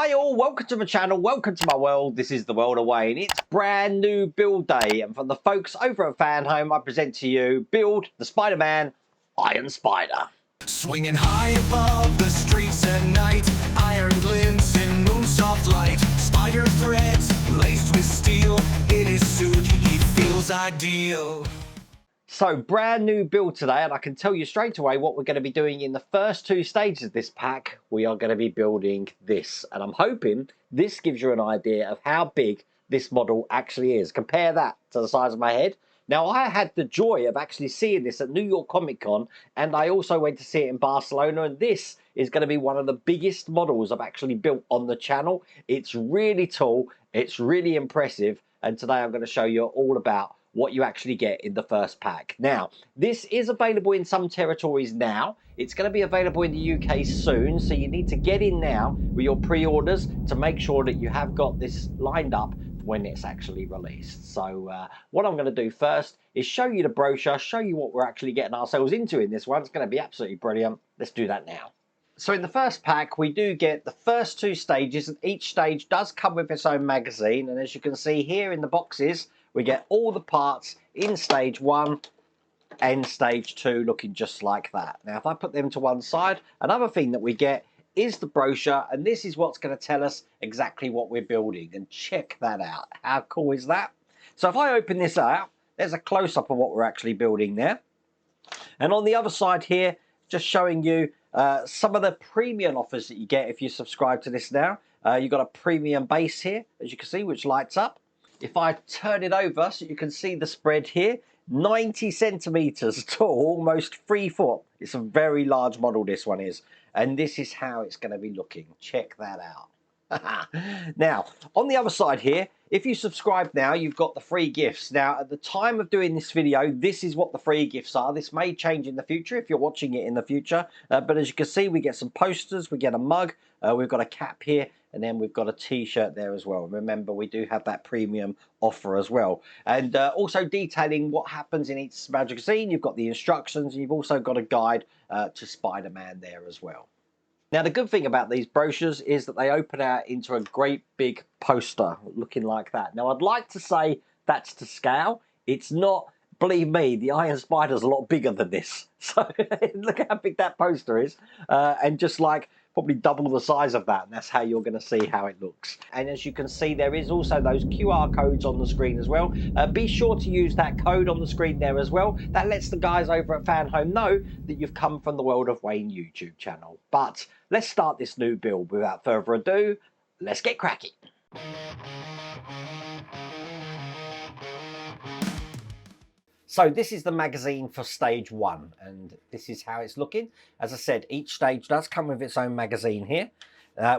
Hi all, welcome to my channel, welcome to my world. This is the world of Wayne. It's brand new build day, and from the folks over at Fanhome, I present to you Build the Spider-Man Iron Spider. Swinging high above the streets at night, iron glints in moonsoft light, spider threads laced with steel. In his suit he feels ideal. So brand new build today, and I can tell you straight away what we're going to be doing in the first two stages of this pack. We are going to be building this, and I'm hoping this gives you an idea of how big this model actually is. Compare that to the size of my head. Now, I had the joy of actually seeing this at New York Comic Con, and I also went to see it in Barcelona, and this is going to be one of the biggest models I've actually built on the channel. It's really tall, it's really impressive, and today I'm going to show you all about what you actually get in the first pack. Now, this is available in some territories now. It's going to be available in the UK soon, so you need to get in now with your pre-orders to make sure that you have got this lined up when it's actually released. So what I'm going to do first is show you the brochure, show you what we're actually getting ourselves into in this one. It's going to be absolutely brilliant. Let's do that now. So in the first pack, we do get the first two stages, and each stage does come with its own magazine. And as you can see here in the boxes, we get all the parts in stage 1 and stage 2 looking just like that. Now, if I put them to one side, another thing that we get is the brochure, and this is what's going to tell us exactly what we're building. And check that out. How cool is that? So if I open this out, there's a close-up of what we're actually building there. And on the other side here, just showing you some of the premium offers that you get if you subscribe to this now. You've got a premium base here, as you can see, which lights up. If I turn it over so you can see the spread here, 90 centimeters tall, almost 3 foot. It's a very large model, this one is. And this is how it's going to be looking. Check that out. Now, on the other side here, if you subscribe now, you've got the free gifts. Now, at the time of doing this video, this is what the free gifts are. This may change in the future if you're watching it in the future. But as you can see, we get some posters, we get a mug, we've got a cap here, and then we've got a t-shirt there as well. Remember, we do have that premium offer as well. And also detailing what happens in each magazine. You've got the instructions, and you've also got a guide to Spider-Man there as well. Now, the good thing about these brochures is that they open out into a great big poster looking like that. Now, I'd like to say that's to scale. It's not. Believe me, the Iron Spider's a lot bigger than this. So look how big that poster is. And just like probably double the size of that. And that's how you're going to see how it looks. And as you can see, there is also those QR codes on the screen as well. Be sure to use that code on the screen there as well. That lets the guys over at Fanhome know that you've come from the World of Wayne YouTube channel. But let's start this new build. Without further ado, let's get cracking. So this is the magazine for stage 1, and this is how it's looking. As I said, each stage does come with its own magazine here.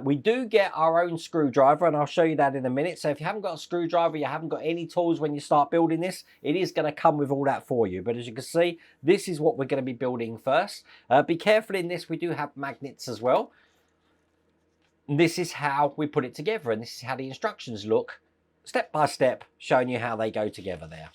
We do get our own screwdriver, and I'll show you that in a minute. So if you haven't got a screwdriver, you haven't got any tools when you start building this, it is going to come with all that for you. But as you can see, this is what we're going to be building first. Be careful in this, we do have magnets as well. This is how we put it together, and this is how the instructions look, step by step, showing you how they go together there.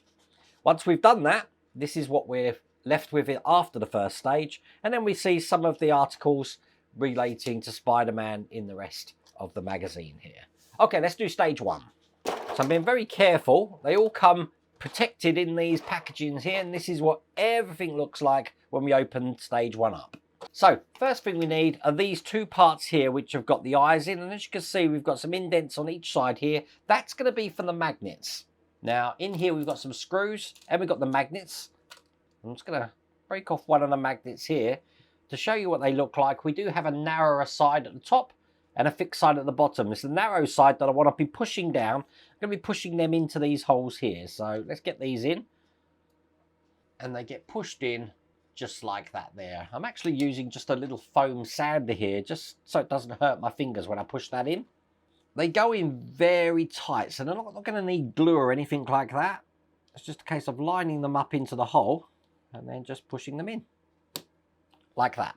Once we've done that, this is what we're left with it after the first stage, and then we see some of the articles relating to Spider-Man in the rest of the magazine here. Okay, let's do stage 1. So I'm being very careful. They all come protected in these packagings here, and this is what everything looks like when we open stage 1 up. So first thing we need are these two parts here which have got the eyes in, and as you can see, we've got some indents on each side here. That's going to be for the magnets. Now, in here, we've got some screws and we've got the magnets. I'm just going to break off one of the magnets here to show you what they look like. We do have a narrower side at the top and a fixed side at the bottom. It's the narrow side that I want to be pushing down. I'm going to be pushing them into these holes here. So let's get these in. And they get pushed in just like that there. I'm actually using just a little foam sander here just so it doesn't hurt my fingers when I push that in. They go in very tight, so they're not going to need glue or anything like that. It's just a case of lining them up into the hole and then just pushing them in like that.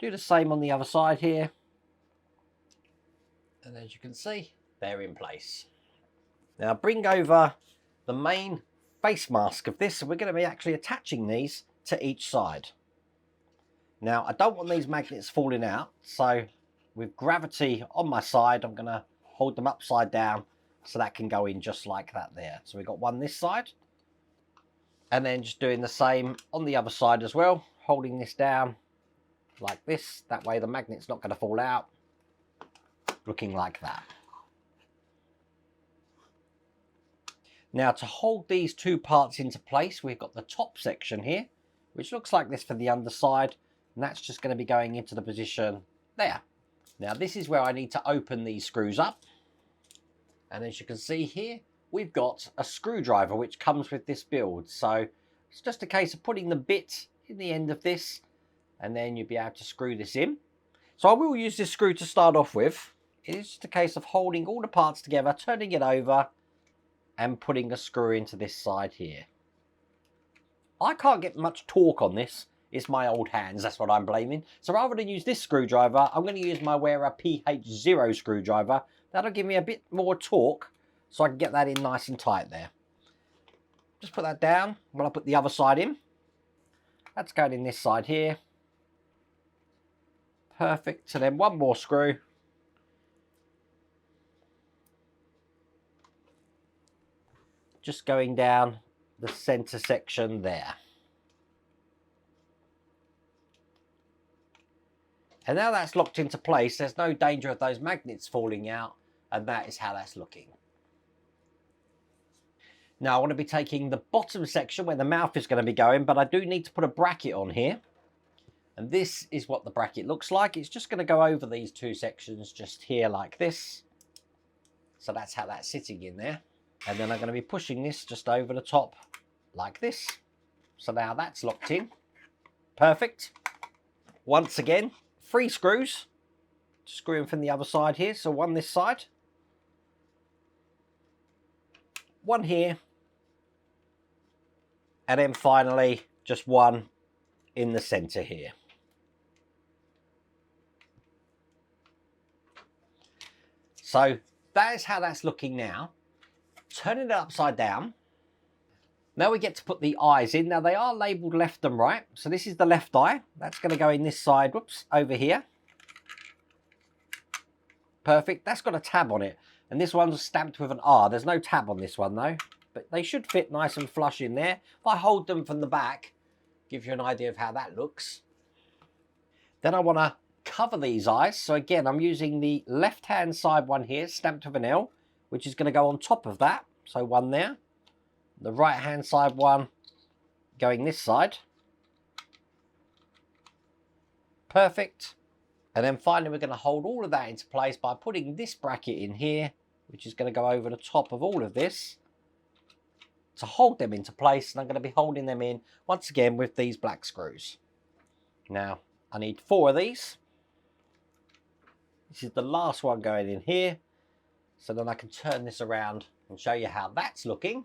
Do the same on the other side here. And as you can see, they're in place. Now bring over the main face mask of this, and we're going to be actually attaching these to each side. Now I don't want these magnets falling out, so with gravity on my side, I'm going to hold them upside down so that can go in just like that there. So we've got one this side. And then just doing the same on the other side as well, holding this down like this. That way the magnet's not going to fall out. Looking like that. Now to hold these two parts into place, we've got the top section here, which looks like this for the underside. And that's just going to be going into the position there. Now this is where I need to open these screws up. And as you can see here, we've got a screwdriver which comes with this build. So it's just a case of putting the bit in the end of this, and then you'll be able to screw this in. So I will use this screw to start off with. It is just a case of holding all the parts together, turning it over, and putting a screw into this side here. I can't get much torque on this. It's my old hands, that's what I'm blaming. So rather than use this screwdriver, I'm going to use my Wera PH0 screwdriver. That'll give me a bit more torque, so I can get that in nice and tight there. Just put that down while I put the other side in. That's going in this side here. Perfect. So then one more screw. Just going down the center section there. And now that's locked into place, there's no danger of those magnets falling out, and that is how that's looking. Now I want to be taking the bottom section where the mouth is going to be going, but I do need to put a bracket on here. And this is what the bracket looks like. It's just going to go over these two sections just here like this. So that's how that's sitting in there. And then I'm going to be pushing this just over the top like this. So now that's locked in. Perfect. Once again, 3 screws. Screw in from the other side here. So one this side. One here. And then finally, just one in the center here. So that is how that's looking now. Turning it upside down. Now we get to put the eyes in. Now they are labelled left and right. So this is the left eye. That's going to go in this side, whoops, over here. Perfect. That's got a tab on it. And this one's stamped with an R. There's no tab on this one though. But they should fit nice and flush in there. If I hold them from the back, gives you an idea of how that looks. Then I want to cover these eyes. So again, I'm using the left-hand side one here, stamped with an L, which is going to go on top of that. So one there. The right-hand side one going this side. Perfect. And then finally, we're going to hold all of that into place by putting this bracket in here, which is going to go over the top of all of this to hold them into place. And I'm going to be holding them in once again with these black screws. Now, I need 4 of these. This is the last one going in here. So then I can turn this around and show you how that's looking.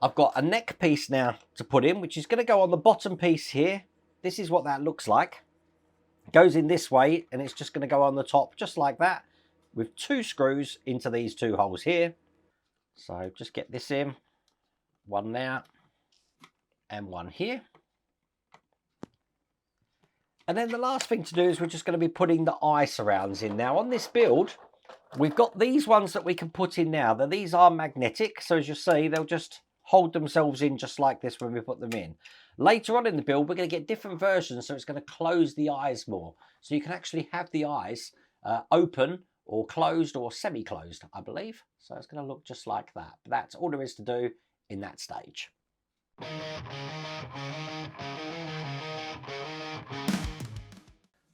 I've got a neck piece now to put in, which is going to go on the bottom piece here. This is what that looks like. It goes in this way, and it's just going to go on the top, just like that, with 2 screws into these 2 holes here. So just get this in, one there, and one here. And then the last thing to do is we're just going to be putting the eye surrounds in. Now on this build, we've got these ones that we can put in now. These are magnetic, so as you see, they'll just hold themselves in just like this when we put them in. Later on in the build, we're going to get different versions, so it's going to close the eyes more. So you can actually have the eyes open or closed or semi-closed, I believe. So it's going to look just like that. But that's all there is to do in that stage.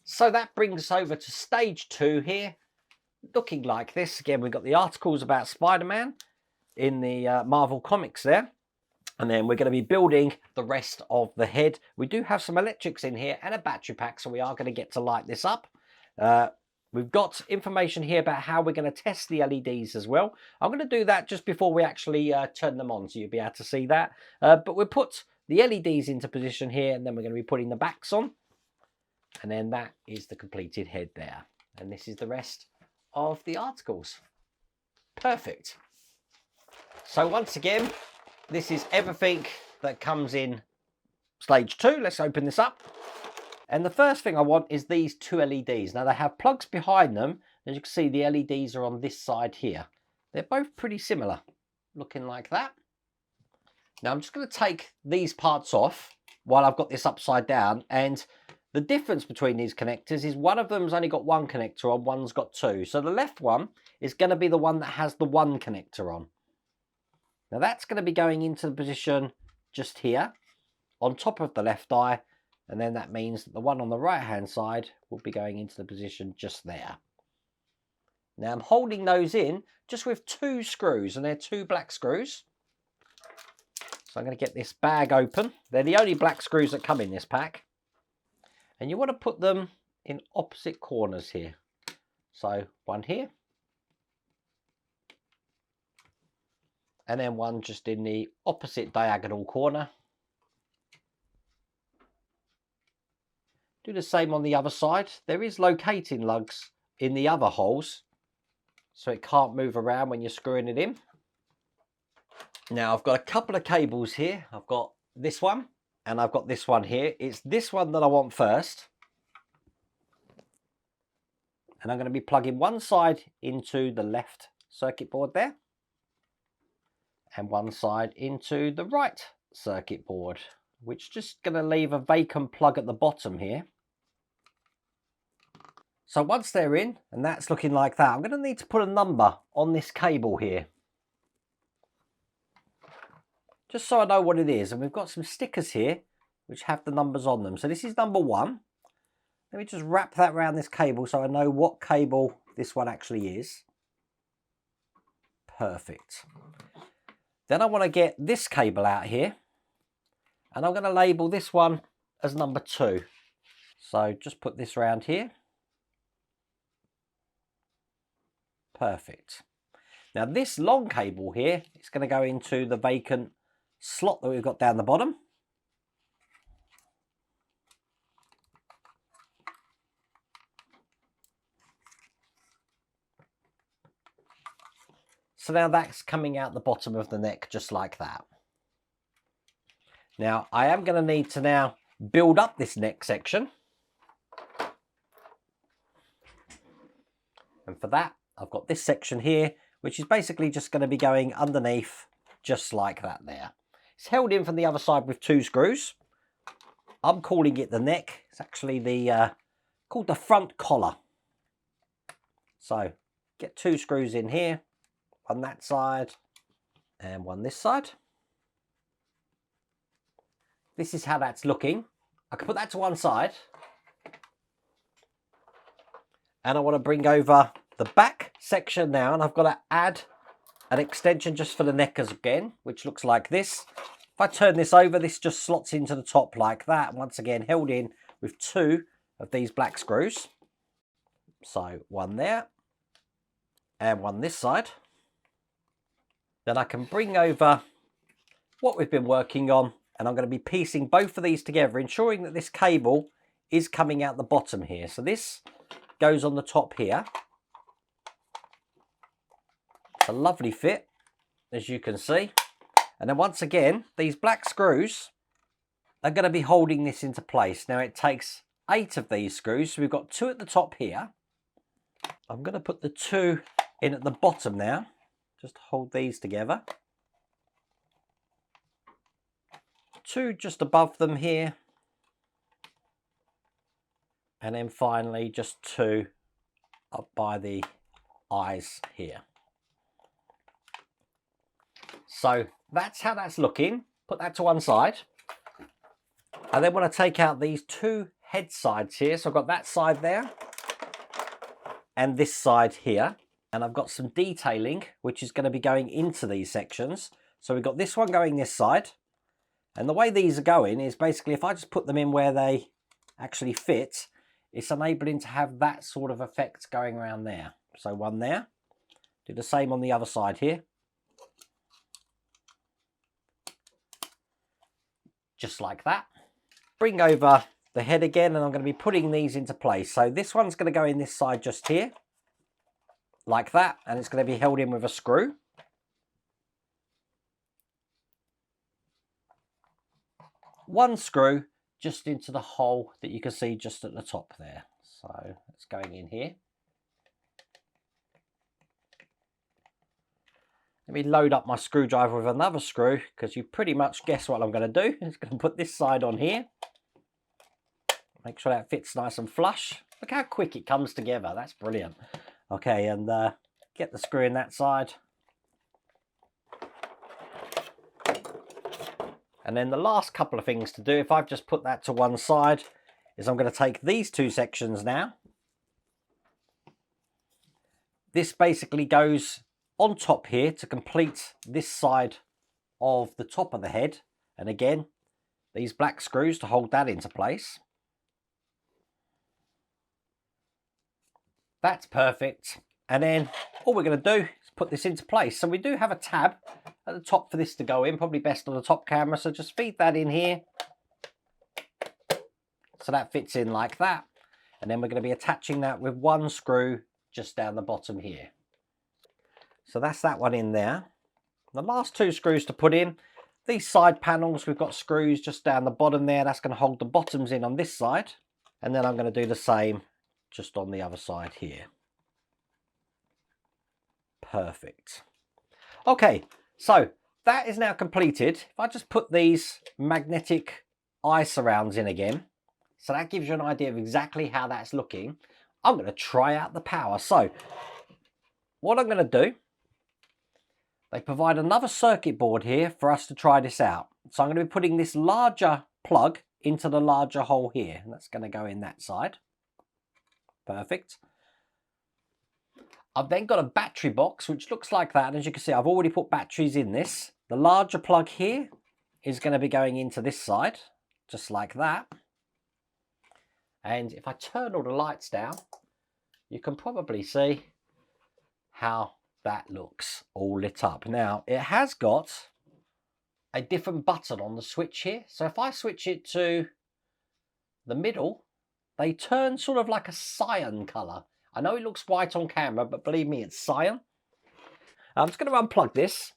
So that brings us over to stage 2 here. Looking like this. Again, we've got the articles about Spider-Man in the Marvel Comics there. And then we're going to be building the rest of the head. We do have some electrics in here and a battery pack, so we are going to get to light this up. We've got information here about how we're going to test the LEDs as well. I'm going to do that just before we actually turn them on, so you'll be able to see that. But we'll put the LEDs into position here, and then we're going to be putting the backs on. And then that is the completed head there. And this is the rest of the articles. Perfect. So once again, this is everything that comes in stage 2. Let's open this up. And the first thing I want is these two LEDs. Now they have plugs behind them. As you can see, the LEDs are on this side here. They're both pretty similar, looking like that. Now I'm just going to take these parts off while I've got this upside down, and the difference between these connectors is one of them's only got one connector on, one's got two. So the left one is going to be the one that has the one connector on. Now that's going to be going into the position just here on top of the left eye, and then that means that the one on the right hand side will be going into the position just there. Now I'm holding those in just with two screws, and they're two black screws. So I'm going to get this bag open. They're the only black screws that come in this pack. And you want to put them in opposite corners here. So one here. And then one just in the opposite diagonal corner. Do the same on the other side. There is locating lugs in the other holes, so it can't move around when you're screwing it in. Now I've got a couple of cables here. I've got this one and I've got this one here. It's this one that I want first. And I'm going to be plugging one side into the left circuit board there, and one side into the right circuit board, which is just going to leave a vacant plug at the bottom here. So once they're in, and that's looking like that, I'm going to need to put a number on this cable here, just so I know what it is. And we've got some stickers here which have the numbers on them. So this is number 1. Let me just wrap that around this cable so I know what cable this one actually is. Perfect. Then I want to get this cable out here, and I'm going to label this one as number 2. So just put this around here. Perfect. Now this long cable here is going to go into the vacant slot that we've got down the bottom. So now that's coming out the bottom of the neck just like that. Now I am going to need to now build up this neck section. And for that, I've got this section here, which is basically just going to be going underneath just like that there. It's held in from the other side with 2 screws. I'm calling it the neck. It's actually the called the front collar. So get 2 screws in here, one that side and one this side. This is how that's looking. I can put that to one side. And I want to bring over the back section now, and I've got to add an extension just for the neck again, which looks like this. If I turn this over, this just slots into the top like that. Once again, held in with 2 of these black screws. So one there and one this side. Then I can bring over what we've been working on, and I'm going to be piecing both of these together, ensuring that this cable is coming out the bottom here. So this goes on the top here. It's a lovely fit, as you can see. And then once again, these black screws are going to be holding this into place. Now it takes 8 of these screws, so we've got 2 at the top here. I'm going to put the 2 in at the bottom now, just hold these together. 2 just above them here. And then finally just 2 up by the eyes here. So that's how that's looking. Put that to one side. I then want to take out these 2 head sides here. So I've got that side there and this side here. And I've got some detailing which is going to be going into these sections. So we've got this one going this side. And the way these are going is basically if I just put them in where they actually fit, it's enabling to have that sort of effect going around there. So one there. Do the same on the other side here. Just like that. Bring over the head again, and I'm going to be putting these into place. So this one's going to go in this side just here. Like that. And it's going to be held in with a screw. One screw just into the hole that you can see just at the top there. So it's going in here. Let me load up my screwdriver with another screw, because you pretty much guess what I'm going to do. It's going to put this side on here. Make sure that fits nice and flush. Look how quick it comes together. That's brilliant. Okay, and get the screw in that side. And then the last couple of things to do, if I've just put that to one side, is I'm going to take these two sections now. This basically goes on top here to complete this side of the top of the head. And again, these black screws to hold that into place. That's perfect. And then all we're going to do is put this into place. So we do have a tab at the top for this to go in, probably best on the top camera. So just feed that in here. So that fits in like that. And then we're going to be attaching that with one screw just down the bottom here. So that's that one in there. The last two screws to put in, these side panels, we've got screws just down the bottom there. That's going to hold the bottoms in on this side. And then I'm going to do the same just on the other side here. Perfect. Okay, so that is now completed. If I just put these magnetic eye surrounds in again, so that gives you an idea of exactly how that's looking. I'm going to try out the power. So what I'm going to do, they provide another circuit board here for us to try this out. So I'm going to be putting this larger plug into the larger hole here. And that's going to go in that side. Perfect. I've then got a battery box which looks like that. And as you can see, I've already put batteries in this. The larger plug here is going to be going into this side, just like that. And if I turn all the lights down, you can probably see how that looks all lit up. Now, it has got a different button on the switch here. So if I switch it to the middle, they turn sort of like a cyan colour. I know it looks white on camera, but believe me, it's cyan. I'm just going to unplug this.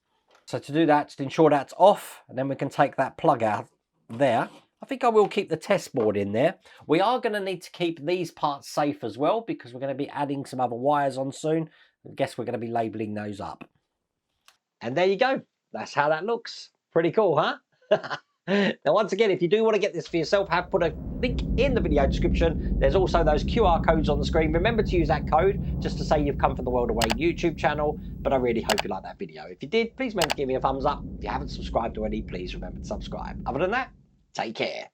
So to do that, just ensure that's off, and then we can take that plug out there. I think I will keep the test board in there. We are going to need to keep these parts safe as well, because we're going to be adding some other wires on soon. I guess we're going to be labelling those up. And there you go. That's how that looks. Pretty cool, huh? Now, once again, if you do want to get this for yourself, have put a link in the video description. There's also those QR codes on the screen. Remember to use that code just to say you've come from the World Away YouTube channel. But I really hope you like that video. If you did, please remember to give me a thumbs up. If you haven't subscribed already, please remember to subscribe. Other than that, take care.